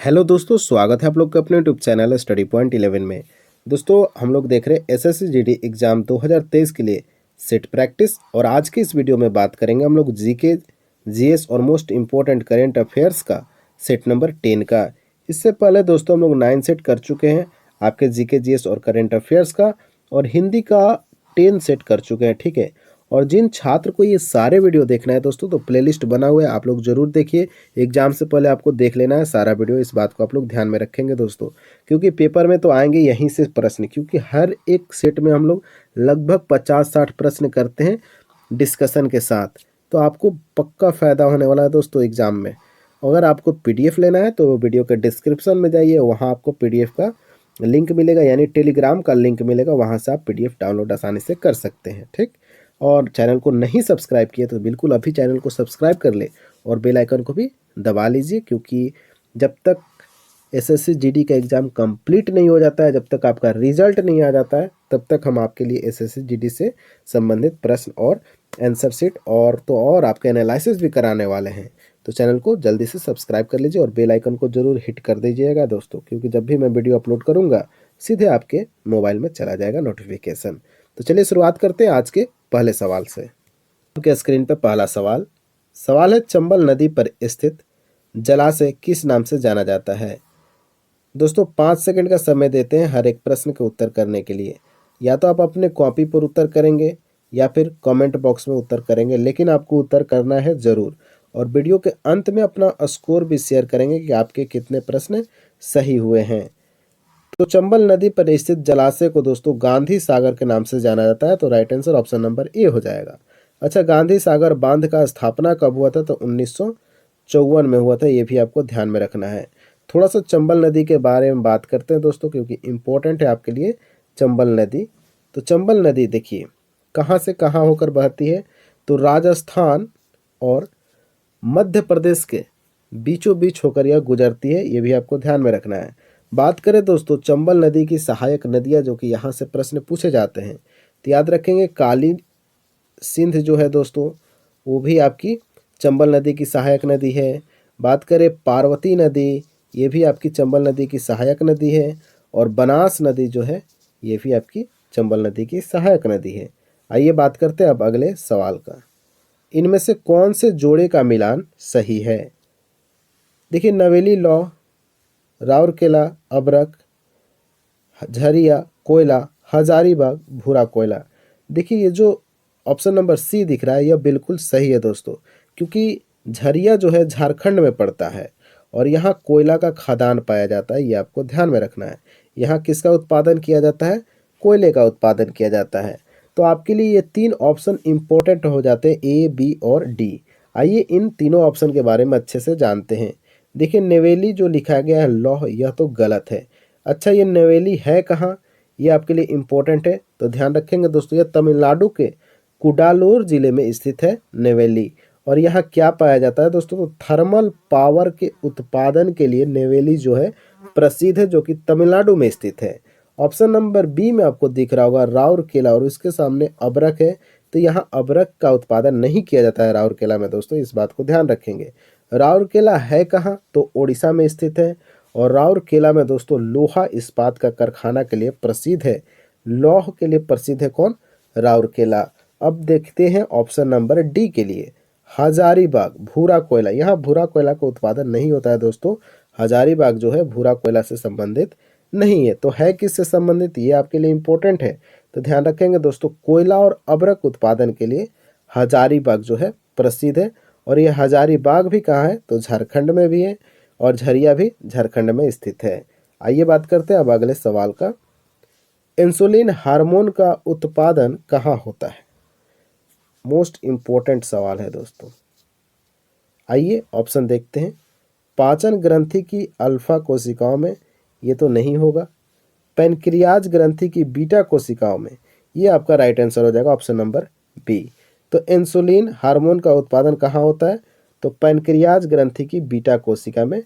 Hello दोस्तों, स्वागत है आप लोग का अपने यूट्यूब चैनल स्टडी पॉइंट 11 में। दोस्तों, हम लोग देख रहे हैं एसएससी जीडी एग्ज़ाम 2023 के लिए सेट प्रैक्टिस। और आज की इस वीडियो में बात करेंगे हम लोग जीके, जीएस और मोस्ट इम्पोर्टेंट करेंट अफेयर्स का सेट नंबर 10 का। इससे पहले दोस्तों हम लोग 9 सेट कर चुके हैं आपके जीके, जीएस और करेंट अफेयर्स का, और हिंदी का 10 सेट कर चुके हैं। ठीक है, और जिन छात्र को ये सारे वीडियो देखना है दोस्तों, तो प्लेलिस्ट बना हुआ है, आप लोग जरूर देखिए। एग्जाम से पहले आपको देख लेना है सारा वीडियो, इस बात को आप लोग ध्यान में रखेंगे दोस्तों, क्योंकि पेपर में तो आएंगे यहीं से प्रश्न, क्योंकि हर एक सेट में हम लोग लगभग 50-60 प्रश्न करते हैं डिस्कशन के साथ। तो आपको पक्का फ़ायदा होने वाला है दोस्तों एग्ज़ाम में। अगर आपको पीडीएफ लेना है तो वीडियो के डिस्क्रिप्शन में जाइए, वहाँ आपको पीडीएफ का लिंक मिलेगा, यानी टेलीग्राम का लिंक मिलेगा, वहाँ से आप पीडीएफ डाउनलोड आसानी से कर सकते हैं। ठीक, और चैनल को नहीं सब्सक्राइब किए तो बिल्कुल अभी चैनल को सब्सक्राइब कर ले और बेल आइकन को भी दबा लीजिए, क्योंकि जब तक एसएससी जीडी का एग्ज़ाम कंप्लीट नहीं हो जाता है, जब तक आपका रिजल्ट नहीं आ जाता है, तब तक हम आपके लिए एसएससी जीडी से संबंधित प्रश्न और आंसर शीट और आपके एनालिसिस भी कराने वाले हैं। तो चैनल को जल्दी से सब्सक्राइब कर लीजिए और बेल आइकन को ज़रूर हिट कर दीजिएगा दोस्तों, क्योंकि जब भी मैं वीडियो अपलोड करूँगा सीधे आपके मोबाइल में चला जाएगा नोटिफिकेशन। तो चलिए शुरुआत करते हैं आज के पहले सवाल से। आपके स्क्रीन पर पहला सवाल है, चंबल नदी पर स्थित जलाशय किस नाम से जाना जाता है। दोस्तों 5 सेकंड का समय देते हैं हर एक प्रश्न के उत्तर करने के लिए। या तो आप अपने कॉपी पर उत्तर करेंगे या फिर कमेंट बॉक्स में उत्तर करेंगे, लेकिन आपको उत्तर करना है ज़रूर। और वीडियो के अंत में अपना स्कोर भी शेयर करेंगे कि आपके कितने प्रश्न सही हुए हैं। तो चंबल नदी पर स्थित जलाशय को दोस्तों गांधी सागर के नाम से जाना जाता है। तो राइट आंसर ऑप्शन नंबर ए हो जाएगा। अच्छा, गांधी सागर बांध का स्थापना कब हुआ था? तो 1954 में हुआ था, ये भी आपको ध्यान में रखना है। थोड़ा सा चंबल नदी के बारे में बात करते हैं दोस्तों, क्योंकि इम्पोर्टेंट है आपके लिए चंबल नदी। तो चंबल नदी देखिए कहाँ से कहाँ होकर बहती है, तो राजस्थान और मध्य प्रदेश के बीचों बीच होकर यह गुजरती है, ये भी आपको ध्यान में रखना है। बात करें दोस्तों चंबल नदी की सहायक नदियाँ, जो कि यहाँ से प्रश्न पूछे जाते हैं, तो याद रखेंगे काली सिंध जो है दोस्तों, वो भी आपकी चंबल नदी की सहायक नदी है। बात करें पार्वती नदी, ये भी आपकी चंबल नदी की सहायक नदी है। और बनास नदी जो है, ये भी आपकी चंबल नदी की सहायक नदी है। आइए बात करते हैं अब अगले सवाल का। इनमें से कौन से जोड़े का मिलान सही है? देखिए, नवेली लौ, राउरकेला, अबरक, झरिया कोयला, हजारीबाग भूरा कोयला। देखिए, ये जो ऑप्शन नंबर सी दिख रहा है यह बिल्कुल सही है दोस्तों, क्योंकि झरिया जो है झारखंड में पड़ता है और यहाँ कोयला का खदान पाया जाता है, ये आपको ध्यान में रखना है। यहाँ किसका उत्पादन किया जाता है? कोयले का उत्पादन किया जाता है। तो आपके लिए ये 3 ऑप्शन इंपॉर्टेंट हो जाते हैं, ए, बी और डी। आइए इन तीनों ऑप्शन के बारे में अच्छे से जानते हैं। देखिए, नेवेली जो लिखा गया है लौह, यह तो गलत है। अच्छा, ये नेवेली है कहाँ, ये आपके लिए इम्पोर्टेंट है, तो ध्यान रखेंगे दोस्तों। यह तमिलनाडु के कुडालोर जिले में स्थित है नेवेली। और यहाँ क्या पाया जाता है दोस्तों? तो थर्मल पावर के उत्पादन के लिए नेवेली जो है प्रसिद्ध है, जो कि तमिलनाडु में स्थित है। ऑप्शन नंबर बी में आपको दिख रहा होगा राउरकेला, और उसके सामने अबरक है। तो यहाँ अबरक का उत्पादन नहीं किया जाता है राउरकेला में दोस्तों, इस बात को ध्यान रखेंगे। राउरकेला है कहाँ? तो ओडिशा में स्थित है। और राउरकेला में दोस्तों लोहा इस्पात का कारखाना के लिए प्रसिद्ध है। लौह के लिए प्रसिद्ध है कौन? राउरकेला। अब देखते हैं ऑप्शन नंबर डी के लिए, हजारीबाग भूरा कोयला। यहाँ भूरा कोयला का उत्पादन नहीं होता है दोस्तों, हजारीबाग जो है भूरा कोयला से संबंधित नहीं है। तो है किससे संबंधित, ये आपके लिए इंपॉर्टेंट है, तो ध्यान रखेंगे दोस्तों। कोयला और अबरक उत्पादन के लिए हजारीबाग जो है प्रसिद्ध है। और ये हजारीबाग भी कहाँ है? तो झारखंड में भी है, और झरिया भी झारखंड में स्थित है। आइए बात करते हैं अब अगले सवाल का। इंसुलिन हार्मोन का उत्पादन कहाँ होता है? मोस्ट इम्पोर्टेंट सवाल है दोस्तों। आइए ऑप्शन देखते हैं। पाचन ग्रंथि की अल्फा कोशिकाओं में, ये तो नहीं होगा। पैनक्रियाज ग्रंथि की बीटा कोशिकाओं में, ये आपका राइट आंसर हो जाएगा ऑप्शन नंबर बी। तो इंसुलिन हार्मोन का उत्पादन कहाँ होता है? तो पैनक्रियाज ग्रंथि की बीटा कोशिका में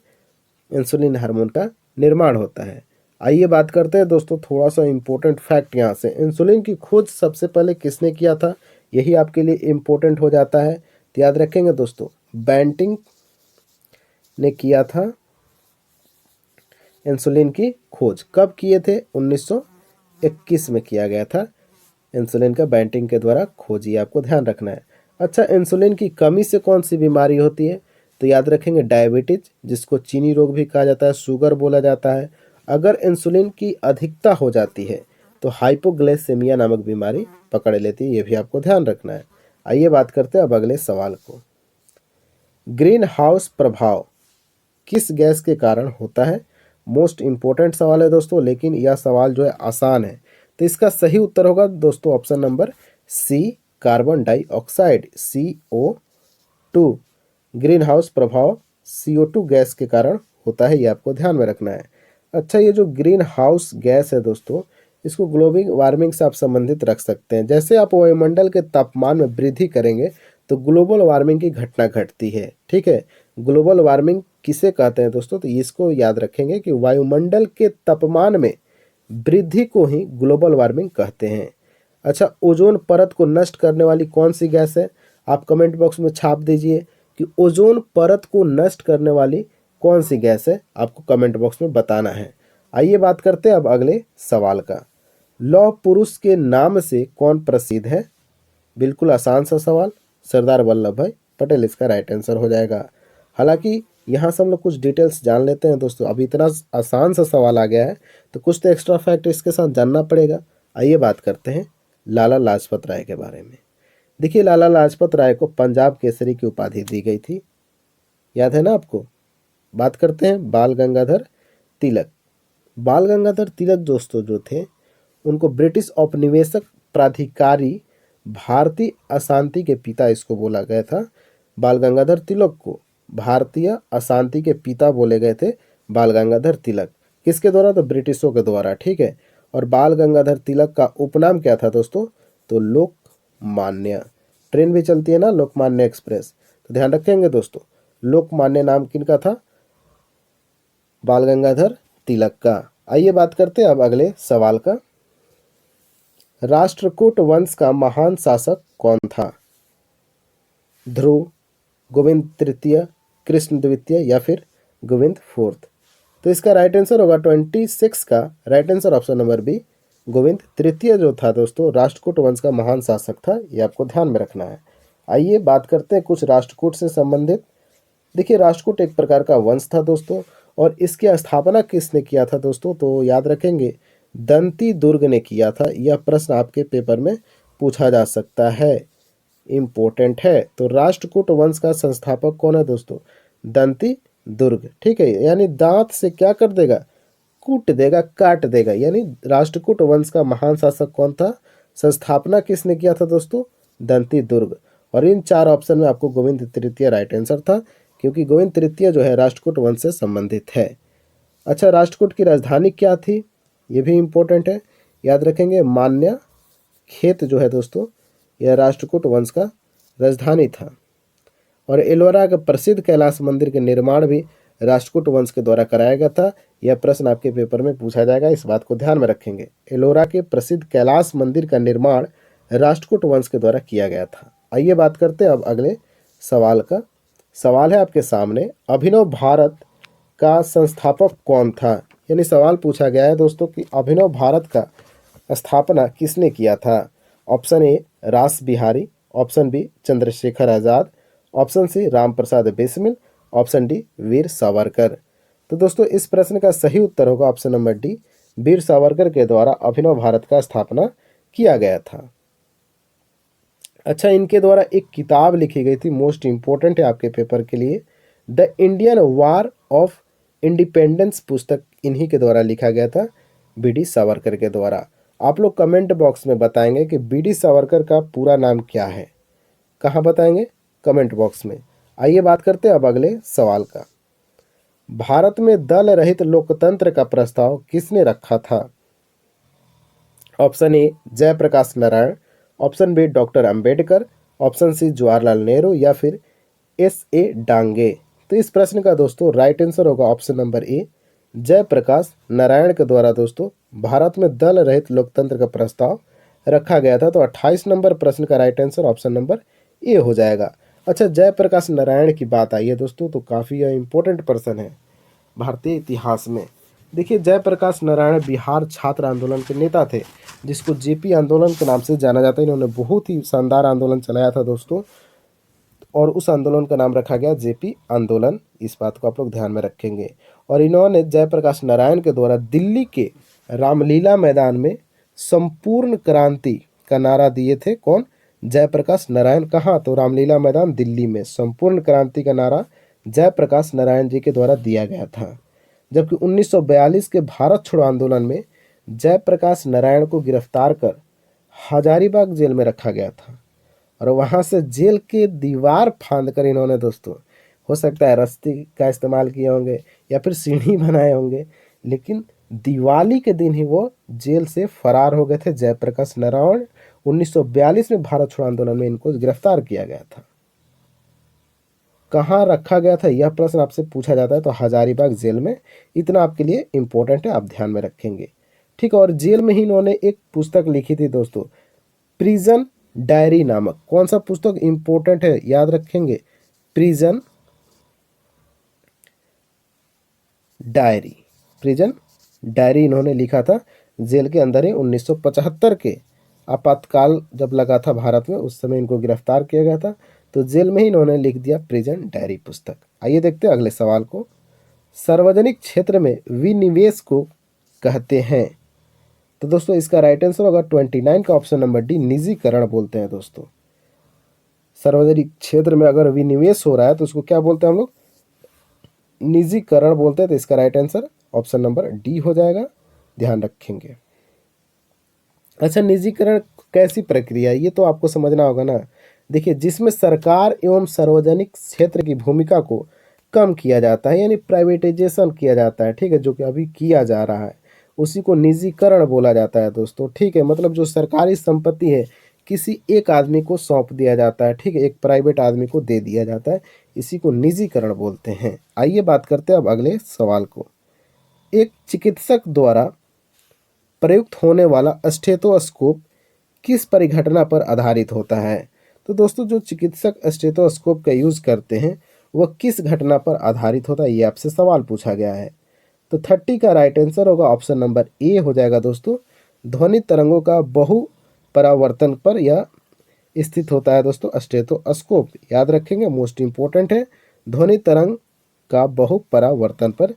इंसुलिन हार्मोन का निर्माण होता है। आइए बात करते हैं दोस्तों थोड़ा सा इम्पोर्टेंट फैक्ट यहाँ से। इंसुलिन की खोज सबसे पहले किसने किया था, यही आपके लिए इम्पोर्टेंट हो जाता है। तो याद रखेंगे दोस्तों, बैंटिंग ने किया था इंसुलिन की खोज कब किए थे? 1921 में किया गया था। इंसुलिन का बेंटिंग के द्वारा खोजी, आपको ध्यान रखना है। अच्छा, इंसुलिन की कमी से कौन सी बीमारी होती है? तो याद रखेंगे डायबिटीज, जिसको चीनी रोग भी कहा जाता है, शुगर बोला जाता है। अगर इंसुलिन की अधिकता हो जाती है तो हाइपोग्लाइसेमिया नामक बीमारी पकड़ लेती है, ये भी आपको ध्यान रखना है। आइए बात करते हैं अब अगले सवाल को। ग्रीन हाउस प्रभाव किस गैस के कारण होता है? मोस्ट इंपॉर्टेंट सवाल है दोस्तों, लेकिन यह सवाल जो है आसान है। तो इसका सही उत्तर होगा दोस्तों option number C, carbon dioxide, CO2। Green house प्रभाव CO2 गैस के कारण होता है, ये आपको ध्यान में रखना है। अच्छा, ये जो ग्रीन हाउस गैस है दोस्तों, इसको ग्लोबल वार्मिंग से आप संबंधित रख सकते हैं। जैसे आप वायुमंडल के तापमान में वृद्धि करेंगे तो ग्लोबल वार्मिंग की घटना घटती है। ठीक है, ग्लोबल वार्मिंग किसे कहते हैं दोस्तों? तो इसको याद रखेंगे कि वायुमंडल के तापमान में वृद्धि को ही ग्लोबल वार्मिंग कहते हैं। अच्छा, ओजोन परत को नष्ट करने वाली कौन सी गैस है? आप कमेंट बॉक्स में छाप दीजिए कि ओजोन परत को नष्ट करने वाली कौन सी गैस है, आपको कमेंट बॉक्स में बताना है। आइए बात करते हैं अब अगले सवाल का। लौह पुरुष के नाम से कौन प्रसिद्ध है? बिल्कुल आसान सा सवाल, सरदार वल्लभ भाई पटेल इसका राइट आंसर हो जाएगा। हालांकि यहाँ से हम लोग कुछ डिटेल्स जान लेते हैं दोस्तों। अभी इतना आसान सा सवाल आ गया है तो कुछ तो एक्स्ट्रा फैक्ट इसके साथ जानना पड़ेगा। आइए बात करते हैं लाला लाजपत राय के बारे में। देखिए, लाला लाजपत राय को पंजाब केसरी की उपाधि दी गई थी, याद है ना आपको। बात करते हैं बाल गंगाधर तिलक। बाल गंगाधर तिलक दोस्तों जो थे, उनको ब्रिटिश औपनिवेशिक प्राधिकारी भारतीय अशांति के पिता इसको बोला गया था। बाल गंगाधर तिलक को भारतीय अशांति के पिता बोले गए थे बाल गंगाधर तिलक। किसके द्वारा? तो ब्रिटिशों के द्वारा। ठीक है, और बाल गंगाधर तिलक का उपनाम क्या था दोस्तों? तो लोकमान्य। ट्रेन भी चलती है ना, लोकमान्य एक्सप्रेस, तो ध्यान रखेंगे दोस्तों, लोकमान्य नाम किनका था? बाल गंगाधर तिलक का। आइए बात करते हैं अब अगले सवाल का। राष्ट्रकूट वंश का महान शासक कौन था? ध्रुव, गोविंद तृतीय, कृष्ण द्वितीय या फिर गोविंद फोर्थ? तो इसका राइट आंसर होगा 26 का right answer option number B, Govind तृतीय जो था दोस्तों राष्ट्रकूट वंश का महान शासक था, ये आपको ध्यान में रखना है। आइए बात करते हैं कुछ राष्ट्रकूट से संबंधित। देखिए, राष्ट्रकूट एक प्रकार का वंश था दोस्तों, और इसकी स्थापना किसने किया था दोस्तों? तो याद रखेंगे दंती दुर्ग ने किया था। यह प्रश्न आपके पेपर में पूछा जा सकता है, इम्पोर्टेंट है। तो राष्ट्रकूट वंश का संस्थापक कौन है दोस्तों? दंती दुर्ग। ठीक है, यानी दांत से क्या कर देगा? कूट देगा, काट देगा। यानी राष्ट्रकूट वंश का महान शासक कौन था? संस्थापना किसने किया था दोस्तों? दंती दुर्ग। और इन चार ऑप्शन में आपको गोविंद तृतीय राइट आंसर था, क्योंकि गोविंद तृतीय जो है राष्ट्रकूट वंश से संबंधित है। अच्छा, राष्ट्रकूट की राजधानी क्या थी? ये भी इम्पोर्टेंट है, याद रखेंगे मान्य खेत जो है दोस्तों, यह राष्ट्रकूट वंश का राजधानी था। और एलोरा के प्रसिद्ध कैलाश मंदिर के निर्माण भी राष्ट्रकूट वंश के द्वारा कराया गया था। यह प्रश्न आपके पेपर में पूछा जाएगा, इस बात को ध्यान में रखेंगे। एलोरा के प्रसिद्ध कैलाश मंदिर का निर्माण राष्ट्रकूट वंश के द्वारा किया गया था। आइए बात करते हैं अब अगले सवाल का। सवाल है आपके सामने, अभिनव भारत का संस्थापक कौन था? यानी सवाल पूछा गया है दोस्तों कि अभिनव भारत का स्थापना किसने किया था? ऑप्शन ए रास Bihari, option B Chandrashekhar Azad, option C Ram Prasad Bismil, option D Veer Savarkar. तो दोस्तों इस प्रश्न का सही उत्तर होगा option number D, Veer Savarkar के द्वारा अभिनव भारत का स्थापना किया गया था। अच्छा, इनके द्वारा एक किताब लिखी गई थी, मोस्ट इंपॉर्टेंट है आपके पेपर के लिए, the Indian war of independence पुस्तक इन्हीं के द्वारा लिखा गया था, BD सावरकर के द्वारा। आप लोग कमेंट बॉक्स में बताएंगे कि BD सावरकर का पूरा नाम क्या है, कहाँ बताएंगे? कमेंट बॉक्स में। आइए बात करते हैं अब अगले सवाल का। भारत में दल रहित लोकतंत्र का प्रस्ताव किसने रखा था? Option A Jayaprakash Narayan, option B doctor Ambedkar, option C Jawaharlal Nehru या फिर SA डांगे। तो इस प्रश्न का दोस्तों राइट आंसर होगा option number A, Jayaprakash Narayan के द्वारा दोस्तों भारत में दल रहित लोकतंत्र का प्रस्ताव रखा गया था। तो 28 नंबर प्रश्न का राइट आंसर ऑप्शन नंबर ए हो जाएगा। अच्छा, जयप्रकाश नारायण की बात आई है दोस्तों, तो काफ़ी इंपॉर्टेंट पर्सन है भारतीय इतिहास में। देखिए, जयप्रकाश नारायण बिहार छात्र आंदोलन के नेता थे, जिसको जेपी आंदोलन के नाम से जाना जाता है। इन्होंने बहुत ही शानदार आंदोलन चलाया था दोस्तों, और उस आंदोलन का नाम रखा गया जेपी आंदोलन। इस बात को आप लोग ध्यान में रखेंगे। और इन्होंने जयप्रकाश नारायण के द्वारा दिल्ली के रामलीला मैदान में संपूर्ण क्रांति का नारा दिए थे। कौन? जयप्रकाश नारायण। कहाँ? तो रामलीला मैदान दिल्ली में संपूर्ण क्रांति का नारा जयप्रकाश नारायण जी के द्वारा दिया गया था। जबकि 1942 के भारत छोड़ो आंदोलन में जयप्रकाश नारायण को गिरफ्तार कर हजारीबाग जेल में रखा गया था, और वहां से जेल के दीवार फांद कर इन्होंने दोस्तों, हो सकता है रस्सी का इस्तेमाल किए होंगे या फिर सीढ़ी बनाए होंगे, लेकिन दिवाली के दिन ही वो जेल से फरार हो गए थे। जयप्रकाश नारायण 1942 में भारत छोड़ो आंदोलन में इनको गिरफ्तार किया गया था। कहाँ रखा गया था, यह प्रश्न आपसे पूछा जाता है, तो हजारीबाग जेल में। इतना आपके लिए इंपॉर्टेंट है, आप ध्यान में रखेंगे। ठीक है। और जेल में ही इन्होंने एक पुस्तक लिखी थी दोस्तों, प्रिजन डायरी नामक। कौन सा पुस्तक इंपॉर्टेंट है, याद रखेंगे, प्रिजन डायरी। प्रिजन डायरी इन्होंने लिखा था जेल के अंदर ही। 1975 के आपातकाल जब लगा था भारत में, उस समय इनको गिरफ्तार किया गया था, तो जेल में ही इन्होंने लिख दिया प्रिजन डायरी पुस्तक। आइए देखते हैं अगले सवाल को। सार्वजनिक क्षेत्र में विनिवेश को कहते हैं, तो दोस्तों इसका राइट आंसर होगा 29 का ऑप्शन नंबर डी, निजीकरण बोलते हैं दोस्तों। सार्वजनिक क्षेत्र में अगर विनिवेश हो रहा है तो उसको क्या बोलते हैं हम लोग? निजीकरण बोलते हैं। तो इसका right answer option number D हो जाएगा, ध्यान रखेंगे। अच्छा, निजीकरण कैसी प्रक्रिया है, ये तो आपको समझना होगा ना। देखिए, जिसमें सरकार एवं सार्वजनिक क्षेत्र की भूमिका को कम किया जाता है, यानी प्राइवेटाइजेशन किया जाता है। ठीक है, जो कि अभी किया जा रहा है, उसी को निजीकरण बोला जाता है दोस्तों। ठीक है, मतलब जो सरकारी संपत्ति है किसी एक आदमी को सौंप दिया जाता है। ठीक है, एक प्राइवेट आदमी को दे दिया जाता है, इसी को निजीकरण बोलते हैं। आइए बात करते हैं अब अगले सवाल को। एक चिकित्सक द्वारा प्रयुक्त होने वाला स्टेथोस्कोप किस परिघटना पर आधारित होता है? तो दोस्तों, जो चिकित्सक स्टेथोस्कोप का यूज करते हैं वह किस घटना पर आधारित होता है, ये आपसे सवाल पूछा गया है। तो 30 का राइट आंसर होगा ऑप्शन नंबर ए हो जाएगा दोस्तों। ध्वनि तरंगों का बहु परावर्तन पर यह स्थित होता है दोस्तों स्टेथोस्कोप। याद रखेंगे, मोस्ट इंपोर्टेंट है। ध्वनि तरंग का बहु परावर्तन पर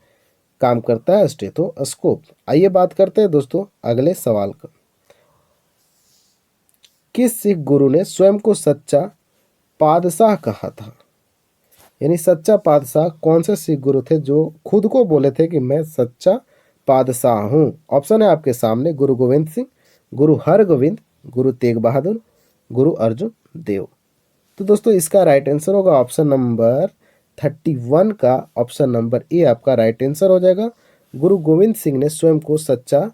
काम करता है स्टेथोस्कोप। आइए बात करते हैं दोस्तों अगले सवाल का। किस सिख गुरु ने स्वयं को सच्चा पादशाह कहा था? यानी सच्चा पादशाह कौन से सिख गुरु थे जो खुद को बोले थे कि मैं सच्चा पादशाह हूं? ऑप्शन है आपके सामने, गुरु गोविंद सिंह, गुरु हरगोविंद, गुरु तेग बहादुर, गुरु अर्जुन देव। तो दोस्तों इसका राइट आंसर होगा ऑप्शन नंबर 31 का ऑप्शन नंबर ए आपका राइट आंसर हो जाएगा। गुरु गोविंद सिंह ने स्वयं को सच्चा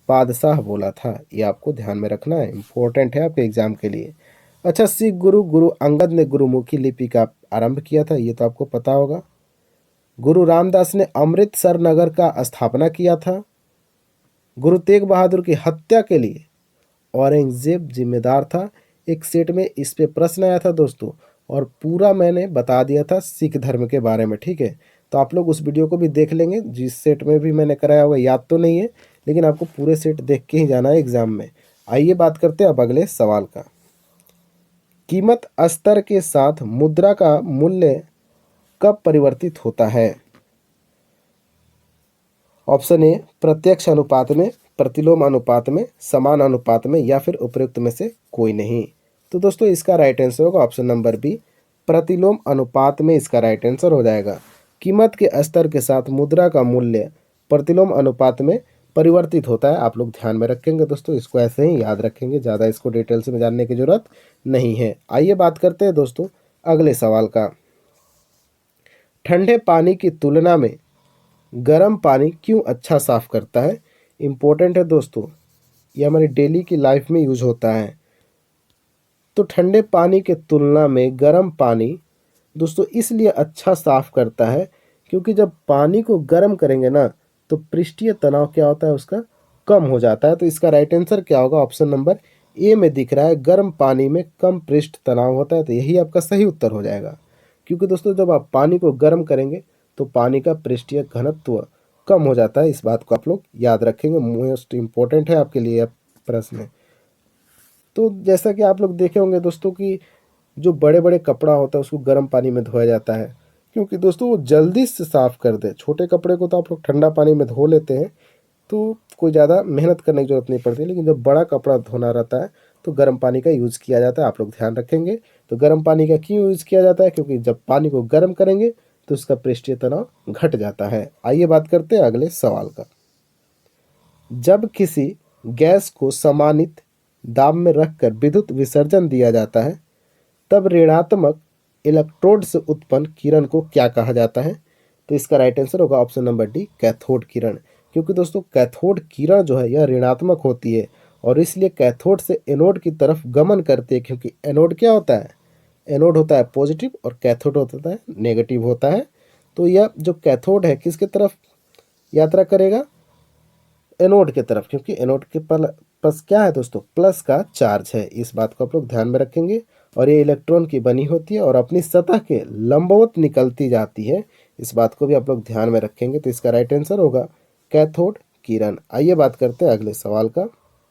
पादशाह बोला था, ये आपको ध्यान में रखना है, इंपॉर्टेंट है आपके एग्जाम के लिए। अच्छा, सिख गुरु गुरु अंगद ने गुरुमुखी लिपि का आरंभ किया था, ये तो आपको पता होगा। गुरु रामदास ने अमृतसर नगर का स्थापना किया था। गुरु तेग बहादुर की हत्या के लिए औरंगजेब जिम्मेदार था। एक सेट में इस पे प्रश्न आया था दोस्तों, और पूरा मैंने बता दिया था सिख धर्म के बारे में। ठीक है, तो आप लोग उस वीडियो को भी देख लेंगे, जिस सेट में भी मैंने कराया हुआ याद तो नहीं है, लेकिन आपको पूरे सेट देख के ही जाना है एग्जाम में। आइए बात करते हैं अब अगले सवाल का। कीमत स्तर के साथ मुद्रा का मूल्य कब परिवर्तित होता है? ऑप्शन ए, प्रत्यक्ष अनुपात में, प्रतिलोम अनुपात में, समान अनुपात में, या फिर उपयुक्त में से कोई नहीं। तो दोस्तों इसका राइट आंसर होगा ऑप्शन नंबर बी, प्रतिलोम अनुपात में इसका राइट आंसर हो जाएगा। कीमत के स्तर के साथ मुद्रा का मूल्य प्रतिलोम अनुपात में परिवर्तित होता है। आप लोग ध्यान में रखेंगे दोस्तों, इसको ऐसे ही याद रखेंगे, ज़्यादा इसको डिटेल्स में जानने की जरूरत नहीं है। आइए बात करते हैं दोस्तों अगले सवाल का। ठंडे पानी की तुलना में गर्म पानी क्यों अच्छा साफ करता है? इम्पोर्टेंट है दोस्तों, ये हमारी डेली की लाइफ में यूज होता है। तो ठंडे पानी के तुलना में गर्म पानी दोस्तों इसलिए अच्छा साफ करता है क्योंकि जब पानी को गर्म करेंगे ना तो पृष्ठीय तनाव क्या होता है उसका कम हो जाता है। तो इसका राइट आंसर क्या होगा? ऑप्शन नंबर ए में दिख रहा है, गर्म पानी में कम पृष्ठ तनाव होता है। तो यही आपका सही उत्तर हो जाएगा, क्योंकि दोस्तों जब आप पानी को गर्म करेंगे तो पानी का पृष्ठीय घनत्व कम हो जाता है। इस बात को आप लोग याद रखेंगे, मोस्ट इम्पोर्टेंट है आपके लिए यह प्रश्न। तो जैसा कि आप लोग देखे होंगे दोस्तों कि जो बड़े बड़े कपड़ा होता है उसको गर्म पानी में धोया जाता है, क्योंकि दोस्तों वो जल्दी से साफ़ कर दे। छोटे कपड़े को तो आप लोग ठंडा पानी में धो लेते हैं तो कोई ज़्यादा मेहनत करने की ज़रूरत नहीं पड़ती, लेकिन जब बड़ा कपड़ा धोना रहता है तो गर्म पानी का यूज़ किया जाता है। आप लोग ध्यान रखेंगे। तो गर्म पानी का क्यों यूज़ किया जाता है? क्योंकि जब पानी को गर्म करेंगे तो उसका पृष्ठीय तनाव घट जाता है। आइए बात करते हैं अगले सवाल का। जब किसी गैस को समानित दाब में रखकर विद्युत विसर्जन दिया जाता है तब ऋणात्मक इलेक्ट्रोड से उत्पन्न किरण को क्या कहा जाता है? तो इसका राइट आंसर होगा ऑप्शन नंबर डी, कैथोड किरण। क्योंकि दोस्तों कैथोड किरण जो है यह ऋणात्मक होती है और इसलिए कैथोड से एनोड की तरफ गमन करती है, क्योंकि एनोड क्या होता है? एनोड होता है पॉजिटिव और कैथोड होता है नेगेटिव होता है। तो यह जो कैथोड है किसके तरफ यात्रा करेगा? एनोड की तरफ, क्योंकि एनोड के पास क्या है दोस्तों? प्लस का चार्ज है। इस बात को आप लोग ध्यान में रखेंगे। और ये इलेक्ट्रॉन की बनी होती है और अपनी सतह के लंबवत निकलती जाती है। इस बात को भी आप लोग ध्यान में रखेंगे। तो इसका राइट आंसर होगा कैथोड किरण। आइए बात करते हैं अगले सवाल का।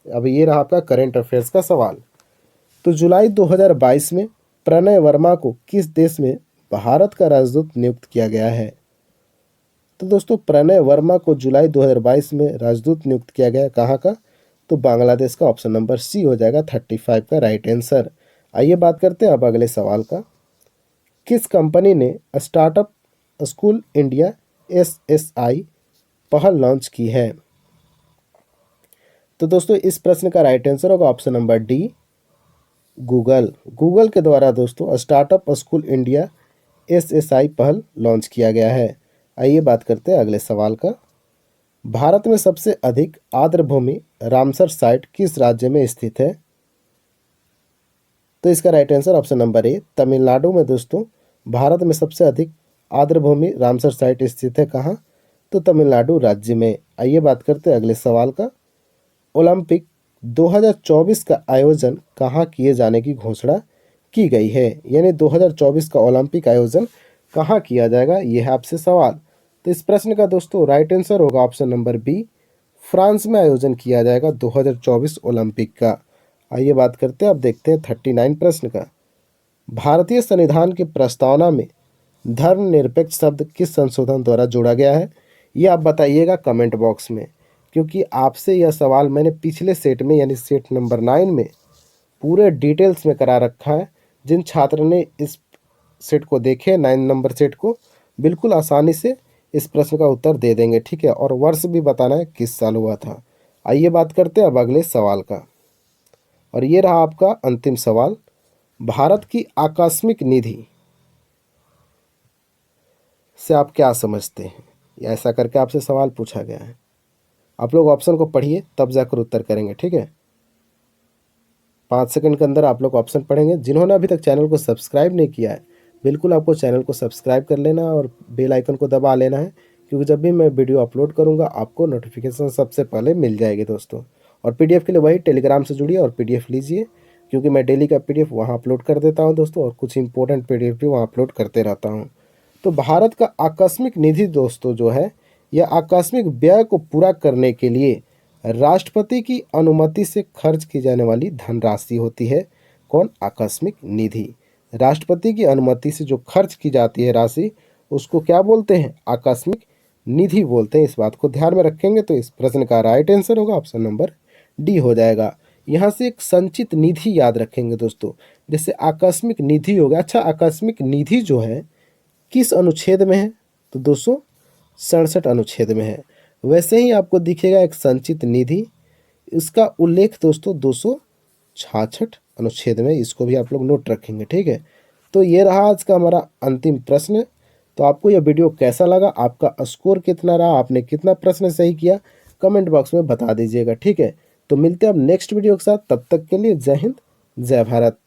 अब ये रहा आपका करंट अफेयर्स का सवाल। तो जुलाई 2022 में प्रणय वर्मा को किस देश में भारत का राजदूत नियुक्त किया गया है? तो दोस्तों प्रणय वर्मा को जुलाई 2022 में राजदूत नियुक्त किया गया, कहाँ का? तो बांग्लादेश का। ऑप्शन नंबर सी हो जाएगा 35 का राइट आंसर। आइए बात करते हैं अब अगले सवाल का। किस कंपनी ने स्टार्टअप स्कूल इंडिया SSI पहल लॉन्च की है? तो दोस्तों इस प्रश्न का राइट आंसर होगा option number D, Google. Google के द्वारा दोस्तों स्टार्टअप स्कूल इंडिया SSI पहल लॉन्च किया गया है। आइए बात करते हैं अगले सवाल का। भारत में सबसे अधिक आर्द्रभूमि रामसर साइट किस राज्य में स्थित है? तो इसका राइट आंसर ऑप्शन नंबर ए, तमिलनाडु में दोस्तों भारत में सबसे अधिक आर्द्रभूमि रामसर साइट स्थित है। कहाँ? तो तमिलनाडु राज्य में। आइए बात करते हैं अगले सवाल का। ओलंपिक 2024 का आयोजन कहाँ किए जाने की घोषणा की गई है? यानी 2024 का ओलंपिक आयोजन कहाँ किया जाएगा, ये है आपसे सवाल। तो इस प्रश्न का दोस्तों राइट आंसर होगा ऑप्शन नंबर बी, फ्रांस में आयोजन किया जाएगा 2024 ओलंपिक का। आइए बात करते हैं, अब देखते हैं 39 प्रश्न का। भारतीय संविधान की प्रस्तावना में धर्मनिरपेक्ष शब्द किस संशोधन द्वारा जोड़ा गया है? ये आप बताइएगा कमेंट बॉक्स में, क्योंकि आपसे यह सवाल मैंने पिछले सेट में यानी सेट नंबर 9 में पूरे डिटेल्स में करा रखा है। जिन छात्र ने इस सेट को देखे 9 नंबर सेट को, बिल्कुल आसानी से इस प्रश्न का उत्तर दे देंगे, ठीक है। और वर्ष भी बताना है किस साल हुआ था। आइए बात करते हैं अब अगले सवाल का, और ये रहा आपका अंतिम सवाल। भारत की आकस्मिक निधि से आप क्या समझते हैं? या ऐसा करके आपसे सवाल पूछा गया है। आप लोग ऑप्शन को पढ़िए तब जाकर उत्तर करेंगे, ठीक है। 5 सेकंड के अंदर आप लोग ऑप्शन पढ़ेंगे। जिन्होंने अभी तक चैनल को सब्सक्राइब नहीं किया है, बिल्कुल आपको चैनल को सब्सक्राइब कर लेना और बेल आइकन को दबा लेना है, क्योंकि जब भी मैं वीडियो अपलोड करूंगा आपको नोटिफिकेशन सबसे पहले मिल जाएगी दोस्तों। और पीडीएफ के लिए वही टेलीग्राम से जुड़िए और पीडीएफ लीजिए, क्योंकि मैं डेली का पीडीएफ वहाँ अपलोड कर देता हूँ दोस्तों, और कुछ इंपॉर्टेंट पीडीएफ भी वहाँ अपलोड करते रहता हूँ। तो भारत का आकस्मिक निधि दोस्तों जो है, यह आकस्मिक व्यय को पूरा करने के लिए राष्ट्रपति की अनुमति से खर्च की जाने वाली धनराशि होती है। कौन? आकस्मिक निधि। राष्ट्रपति की अनुमति से जो खर्च की जाती है राशि, उसको क्या बोलते हैं? आकस्मिक निधि बोलते हैं। इस बात को ध्यान में रखेंगे। तो इस प्रश्न का राइट आंसर होगा ऑप्शन नंबर डी हो जाएगा। यहाँ से एक संचित निधि याद रखेंगे दोस्तों, जैसे आकस्मिक निधि हो गया। अच्छा, आकस्मिक निधि जो है किस अनुच्छेद में है? तो 267 अनुच्छेद में है। वैसे ही आपको दिखेगा एक संचित निधि, इसका उल्लेख दोस्तों 266 अनुच्छेद में। इसको भी आप लोग नोट रखेंगे, ठीक है। तो ये रहा आज का हमारा अंतिम प्रश्न। तो आपको यह वीडियो कैसा लगा, आपका स्कोर कितना रहा, आपने कितना प्रश्न सही किया, कमेंट बॉक्स में बता दीजिएगा, ठीक है। तो मिलते हैं अब नेक्स्ट वीडियो के साथ। तब तक के लिए जय हिंद, जय भारत।